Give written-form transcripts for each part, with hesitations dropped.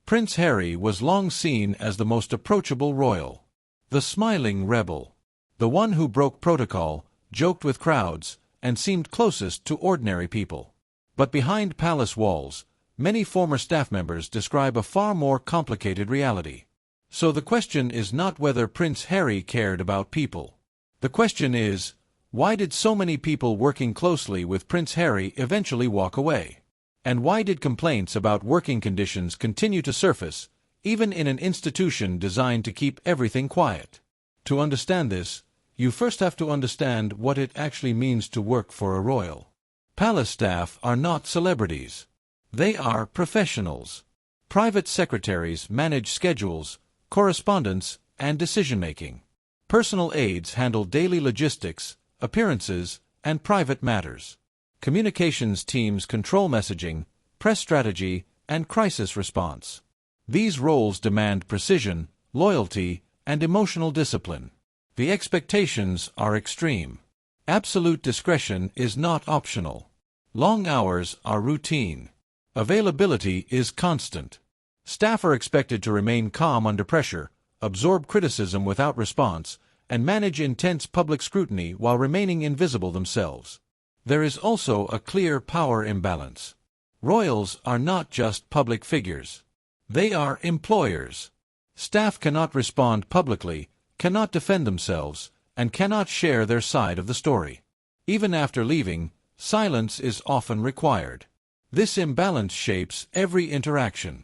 Prince Harry was long seen as the most approachable royal. The smiling rebel. The one who broke protocol, joked with crowds, and seemed closest to ordinary people. But behind palace walls, many former staff members describe a far more complicated reality. So the question is not whether Prince Harry cared about people. The question is, why did so many people working closely with Prince Harry eventually walk away? And why did complaints about working conditions continue to surface, even in an institution designed to keep everything quiet? To understand this, you first have to understand what it actually means to work for a royal. Palace staff are not celebrities. They are professionals. Private secretaries manage schedules, correspondence, and decision-making. Personal aides handle daily logistics, appearances, and private matters. Communications teams control messaging, press strategy, and crisis response. These roles demand precision, loyalty, and emotional discipline. The expectations are extreme. Absolute discretion is not optional. Long hours are routine. Availability is constant. Staff are expected to remain calm under pressure, absorb criticism without response, and manage intense public scrutiny while remaining invisible themselves. There is also a clear power imbalance. Royals are not just public figures. They are employers. Staff cannot respond publicly, cannot defend themselves, and cannot share their side of the story. Even after leaving, silence is often required. This imbalance shapes every interaction.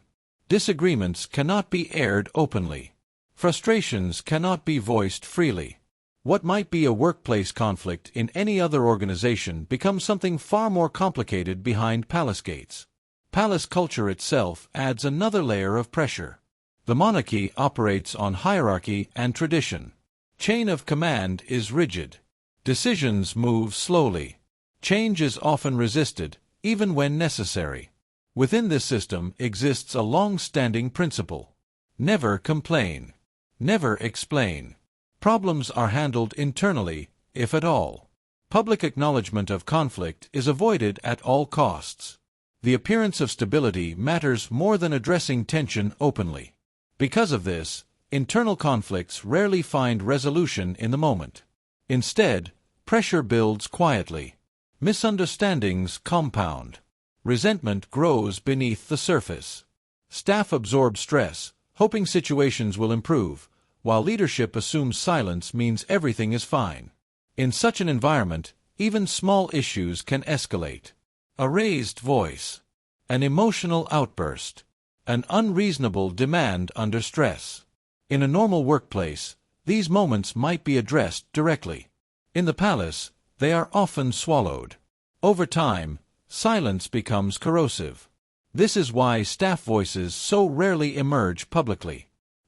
Disagreements cannot be aired openly. Frustrations cannot be voiced freely. What might be a workplace conflict in any other organization becomes something far more complicated behind palace gates. Palace culture itself adds another layer of pressure. The monarchy operates on hierarchy and tradition. Chain of command is rigid. Decisions move slowly. Change is often resisted, even when necessary. Within this system exists a long-standing principle. Never complain. Never explain. Problems are handled internally, if at all. Public acknowledgement of conflict is avoided at all costs. The appearance of stability matters more than addressing tension openly. Because of this, internal conflicts rarely find resolution in the moment. Instead, pressure builds quietly. Misunderstandings compound. Resentment grows beneath the surface. Staff absorb stress, hoping situations will improve, while leadership assumes silence means everything is fine. In such an environment, even small issues can escalate. A raised voice. An emotional outburst. An unreasonable demand under stress. In a normal workplace, these moments might be addressed directly. In the palace, they are often swallowed. Over time, silence becomes corrosive. This is why staff voices so rarely emerge publicly.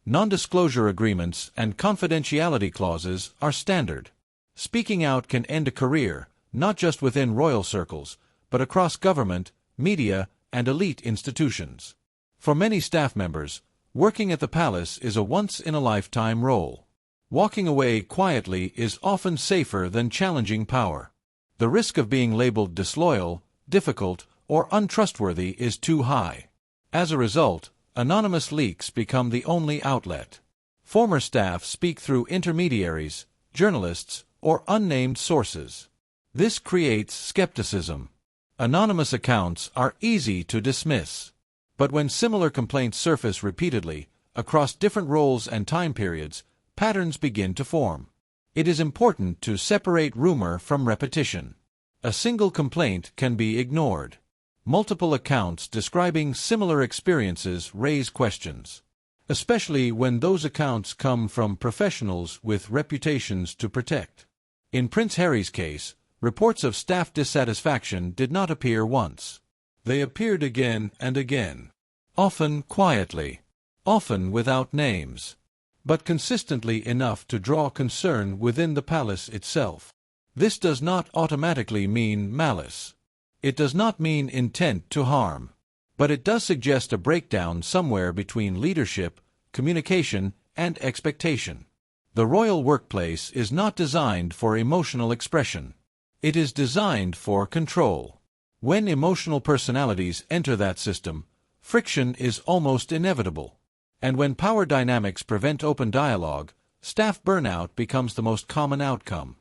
Non-disclosure agreements and confidentiality clauses are standard. Speaking out can end a career, not just within royal circles, but across government, media, and elite institutions. For many staff members, working at the palace is a once-in-a-lifetime role. Walking away quietly is often safer than challenging power. The risk of being labeled disloyal, difficult, or untrustworthy is too high. As a result, anonymous leaks become the only outlet. Former staff speak through intermediaries, journalists, or unnamed sources. This creates skepticism. Anonymous accounts are easy to dismiss. But when similar complaints surface repeatedly, across different roles and time periods, patterns begin to form. It is important to separate rumor from repetition. A single complaint can be ignored. Multiple accounts describing similar experiences raise questions, especially when those accounts come from professionals with reputations to protect. In Prince Harry's case, reports of staff dissatisfaction did not appear once. They appeared again and again, often quietly, often without names, but consistently enough to draw concern within the palace itself. This does not automatically mean malice. It does not mean intent to harm, but it does suggest a breakdown somewhere between leadership, communication, and expectation. The royal workplace is not designed for emotional expression. It is designed for control. When emotional personalities enter that system, Friction is almost inevitable. And when power dynamics prevent open dialogue, staff burnout becomes the most common outcome.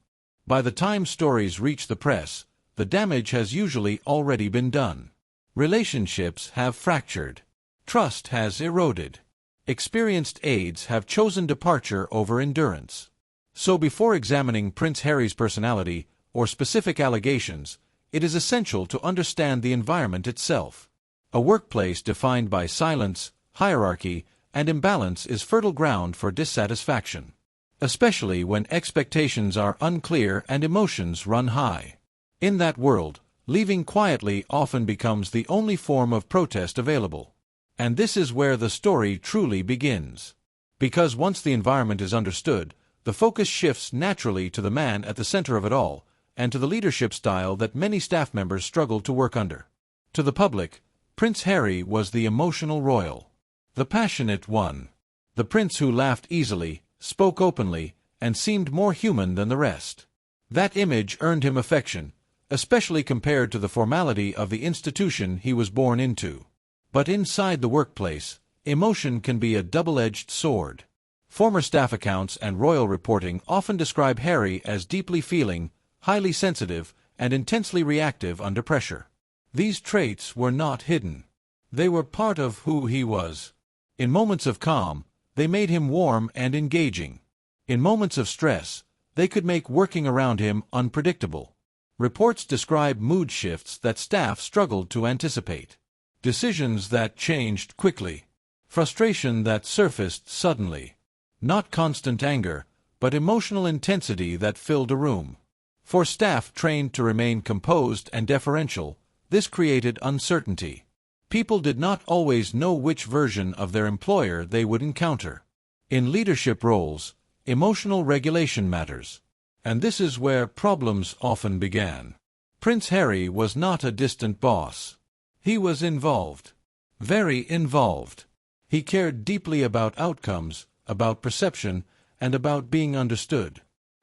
By the time stories reach the press, the damage has usually already been done. Relationships have fractured. Trust has eroded. Experienced aides have chosen departure over endurance. So before examining Prince Harry's personality or specific allegations, it is essential to understand the environment itself. A workplace defined by silence, hierarchy, and imbalance is fertile ground for dissatisfaction, especially when expectations are unclear and emotions run high. In that world, leaving quietly often becomes the only form of protest available. And this is where the story truly begins. Because once the environment is understood, the focus shifts naturally to the man at the center of it all, and to the leadership style that many staff members struggle to work under. To the public, Prince Harry was the emotional royal, the passionate one, the prince who laughed easily, spoke openly, and seemed more human than the rest. That image earned him affection, especially compared to the formality of the institution he was born into. But inside the workplace, emotion can be a double-edged sword. Former staff accounts and royal reporting often describe Harry as deeply feeling, highly sensitive, and intensely reactive under pressure. These traits were not hidden. They were part of who he was. In moments of calm, they made him warm and engaging. In moments of stress, they could make working around him unpredictable. Reports describe mood shifts that staff struggled to anticipate. Decisions that changed quickly. Frustration that surfaced suddenly. Not constant anger, but emotional intensity that filled a room. For staff trained to remain composed and deferential, this created uncertainty. People did not always know which version of their employer they would encounter. In leadership roles, emotional regulation matters. And this is where problems often began. Prince Harry was not a distant boss. He was involved. Very involved. He cared deeply about outcomes, about perception, and about being understood.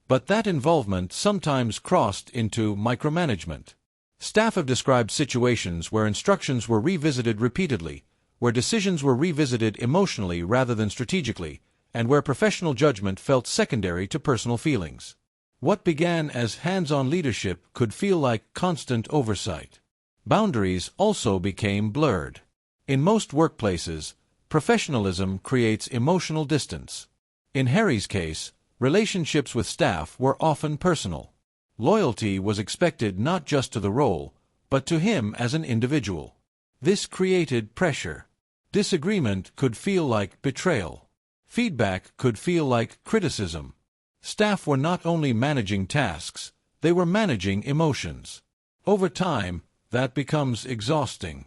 But that involvement sometimes crossed into micromanagement. Staff have described situations where instructions were revisited repeatedly, where decisions were revisited emotionally rather than strategically, and where professional judgment felt secondary to personal feelings. What began as hands-on leadership could feel like constant oversight. Boundaries also became blurred. In most workplaces, professionalism creates emotional distance. In Harry's case, relationships with staff were often personal. Loyalty was expected not just to the role, but to him as an individual. This created pressure. Disagreement could feel like betrayal. Feedback could feel like criticism. Staff were not only managing tasks, they were managing emotions. Over time, that becomes exhausting.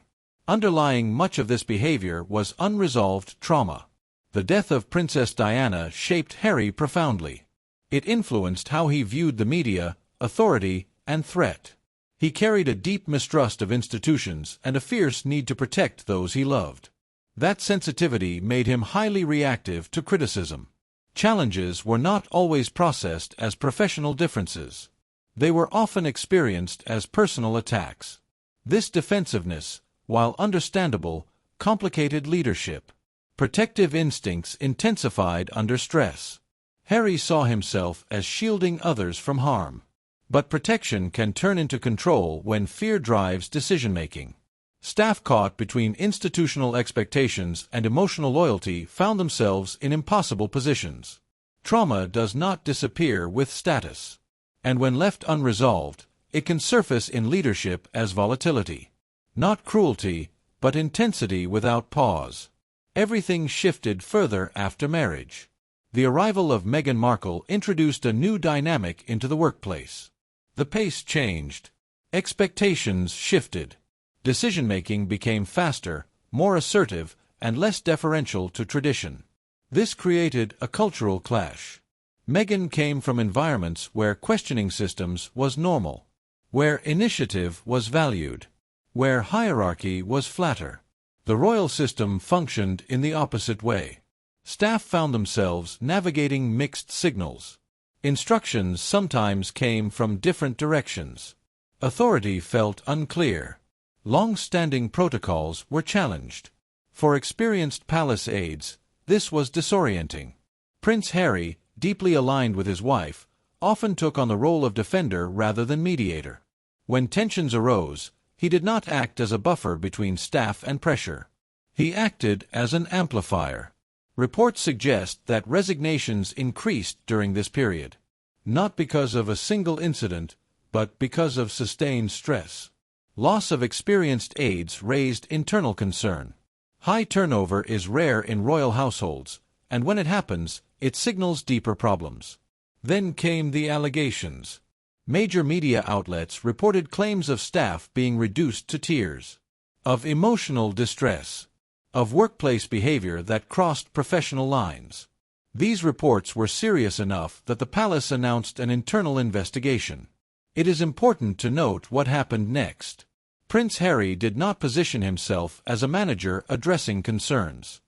Underlying much of this behavior was unresolved trauma. The death of Princess Diana shaped Harry profoundly. It influenced how he viewed the media, authority, and threat. He carried a deep mistrust of institutions and a fierce need to protect those he loved. That sensitivity made him highly reactive to criticism. Challenges were not always processed as professional differences. They were often experienced as personal attacks. This defensiveness, while understandable, complicated leadership. Protective instincts intensified under stress. Harry saw himself as shielding others from harm. But protection can turn into control when fear drives decision-making. Staff caught between institutional expectations and emotional loyalty found themselves in impossible positions. Trauma does not disappear with status. And when left unresolved, it can surface in leadership as volatility. Not cruelty, but intensity without pause. Everything shifted further after marriage. The arrival of Meghan Markle introduced a new dynamic into the workplace. The pace changed. Expectations shifted. Decision-making became faster, more assertive, and less deferential to tradition. This created a cultural clash. Meghan came from environments where questioning systems was normal, where initiative was valued, where hierarchy was flatter. The royal system functioned in the opposite way. Staff found themselves navigating mixed signals. Instructions sometimes came from different directions. Authority felt unclear. Long-standing protocols were challenged. For experienced palace aides, this was disorienting. Prince Harry, deeply aligned with his wife, often took on the role of defender rather than mediator. When tensions arose, he did not act as a buffer between staff and pressure. He acted as an amplifier. Reports suggest that resignations increased during this period, not because of a single incident, but because of sustained stress. Loss of experienced aides raised internal concern. High turnover is rare in royal households, and when it happens, it signals deeper problems. Then came the allegations. Major media outlets reported claims of staff being reduced to tears, of emotional distress, of workplace behavior that crossed professional lines. These reports were serious enough that the palace announced an internal investigation. It is important to note what happened next. Prince Harry did not position himself as a manager addressing concerns.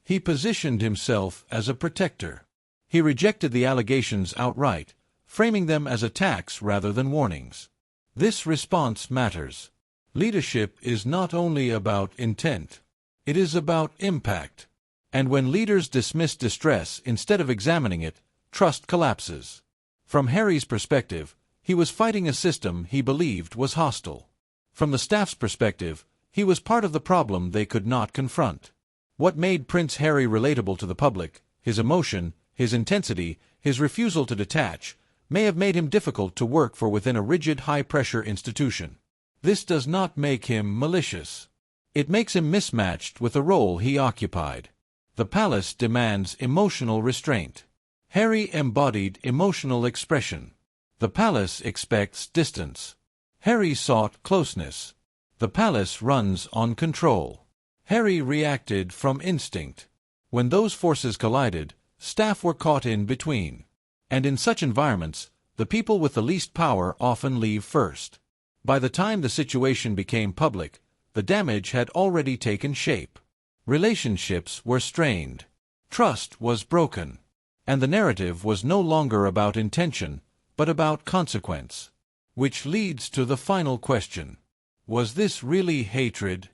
He positioned himself as a protector. He rejected the allegations outright, framing them as attacks rather than warnings. This response matters. Leadership is not only about intent. It is about impact. And when leaders dismiss distress instead of examining it, trust collapses. From Harry's perspective, he was fighting a system he believed was hostile. From the staff's perspective, he was part of the problem they could not confront. What made Prince Harry relatable to the public, his emotion, his intensity, his refusal to detach, may have made him difficult to work for within a rigid high-pressure institution. This does not make him malicious. It makes him mismatched with the role he occupied. The palace demands emotional restraint. Harry embodied emotional expression. The palace expects distance. Harry sought closeness. The palace runs on control. Harry reacted from instinct. When those forces collided, staff were caught in between. And in such environments, the people with the least power often leave first. By the time the situation became public, the damage had already taken shape. Relationships were strained. Trust was broken. And the narrative was no longer about intention, but about consequence. Which leads to the final question. Was this really hatred?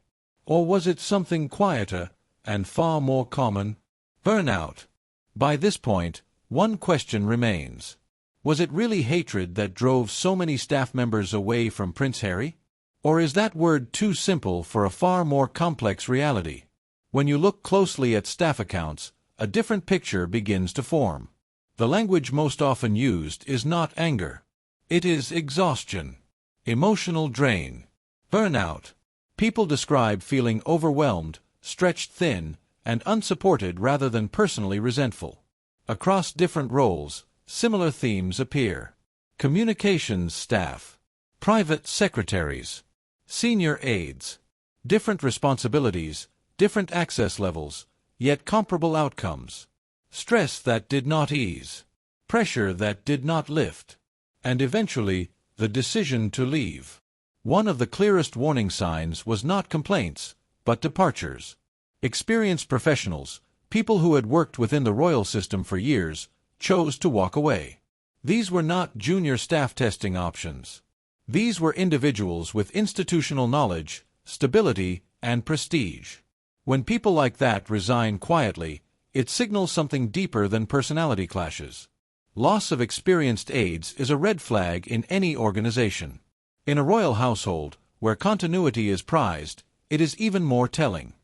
Or was it something quieter and far more common? Burnout. By this point, one question remains. Was it really hatred that drove so many staff members away from Prince Harry? Or is that word too simple for a far more complex reality? When you look closely at staff accounts, a different picture begins to form. The language most often used is not anger. It is exhaustion, emotional drain, burnout. People describe feeling overwhelmed, stretched thin, and unsupported rather than personally resentful. Across different roles, similar themes appear. Communications staff, private secretaries, senior aides. Different responsibilities, different access levels, yet comparable outcomes. Stress that did not ease, pressure that did not lift, and eventually, the decision to leave. One of the clearest warning signs was not complaints, but departures. Experienced professionals, people who had worked within the royal system for years, chose to walk away. These were not junior staff testing options. These were individuals with institutional knowledge, stability, and prestige. When people like that resign quietly, it signals something deeper than personality clashes. Loss of experienced aides is a red flag in any organization. In a royal household, where continuity is prized, it is even more telling.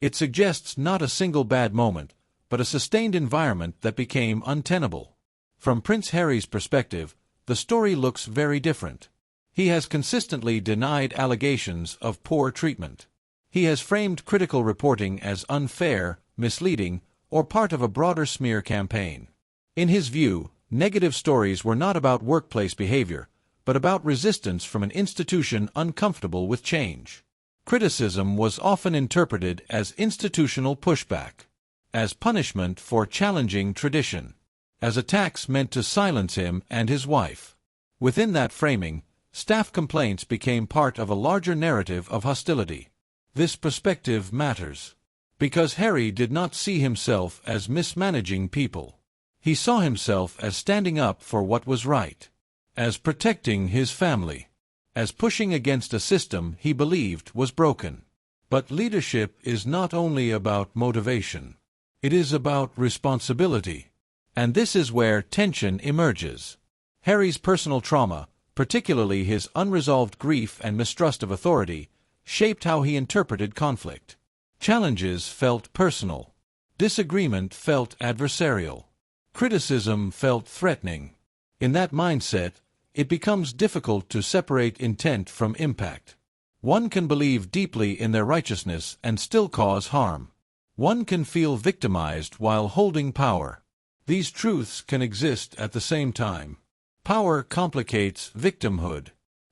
It suggests not a single bad moment, but a sustained environment that became untenable. From Prince Harry's perspective, the story looks very different. He has consistently denied allegations of poor treatment. He has framed critical reporting as unfair, misleading, or part of a broader smear campaign. In his view, negative stories were not about workplace behavior, but about resistance from an institution uncomfortable with change. Criticism was often interpreted as institutional pushback, as punishment for challenging tradition, as attacks meant to silence him and his wife. Within that framing, staff complaints became part of a larger narrative of hostility. This perspective matters, because Harry did not see himself as mismanaging people. He saw himself as standing up for what was right, as protecting his family, as pushing against a system he believed was broken. But leadership is not only about motivation. It is about responsibility. And this is where tension emerges. Harry's personal trauma, particularly his unresolved grief and mistrust of authority, shaped how he interpreted conflict. Challenges felt personal. Disagreement felt adversarial. Criticism felt threatening. In that mindset, it becomes difficult to separate intent from impact. One can believe deeply in their righteousness and still cause harm. One can feel victimized while holding power. These truths can exist at the same time. Power complicates victimhood.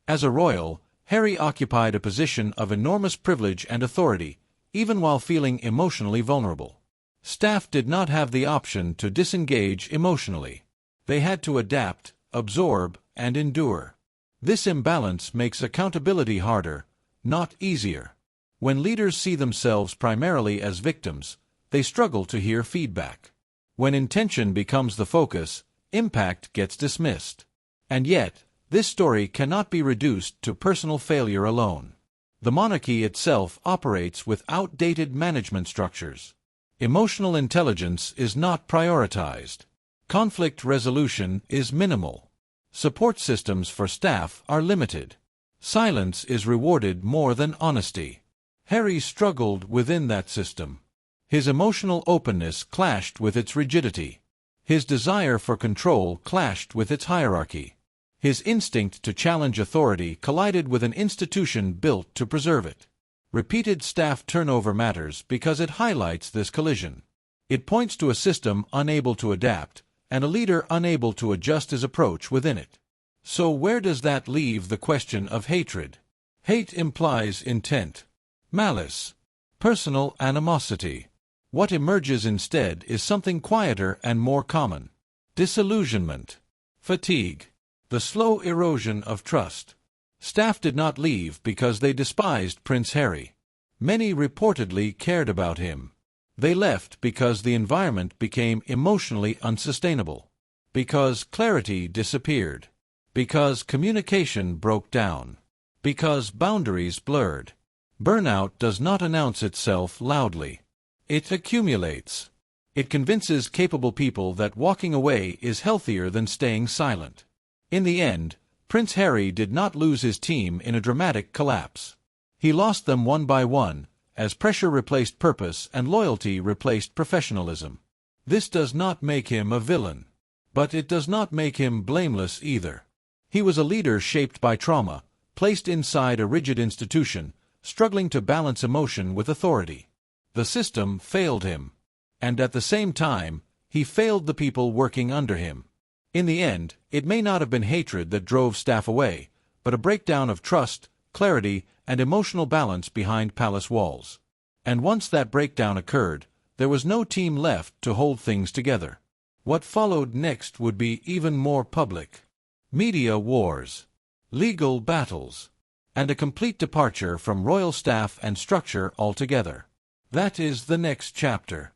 As a royal, Harry occupied a position of enormous privilege and authority, even while feeling emotionally vulnerable. Staff did not have the option to disengage emotionally. They had to adapt, absorb, and endure. This imbalance makes accountability harder, not easier. When leaders see themselves primarily as victims, they struggle to hear feedback. When intention becomes the focus, impact gets dismissed. And yet, this story cannot be reduced to personal failure alone. The monarchy itself operates with outdated management structures. Emotional intelligence is not prioritized. Conflict resolution is minimal. Support systems for staff are limited. Silence is rewarded more than honesty. Harry struggled within that system. His emotional openness clashed with its rigidity. His desire for control clashed with its hierarchy. His instinct to challenge authority collided with an institution built to preserve it. Repeated staff turnover matters because it highlights this collision. It points to a system unable to adapt, and a leader unable to adjust his approach within it. So where does that leave the question of hatred? Hate implies intent, malice, personal animosity. What emerges instead is something quieter and more common. Disillusionment, fatigue, the slow erosion of trust. Staff did not leave because they despised Prince Harry. Many reportedly cared about him. They left because the environment became emotionally unsustainable. Because clarity disappeared. Because communication broke down. Because boundaries blurred. Burnout does not announce itself loudly. It accumulates. It convinces capable people that walking away is healthier than staying silent. In the end, Prince Harry did not lose his team in a dramatic collapse. He lost them one by one, as pressure replaced purpose and loyalty replaced professionalism. This does not make him a villain. But it does not make him blameless either. He was a leader shaped by trauma, placed inside a rigid institution, struggling to balance emotion with authority. The system failed him. And at the same time, he failed the people working under him. In the end, it may not have been hatred that drove staff away, but a breakdown of trust, clarity, and emotional balance behind palace walls. And once that breakdown occurred, there was no team left to hold things together. What followed next would be even more public. Media wars, legal battles, and a complete departure from royal staff and structure altogether. That is the next chapter.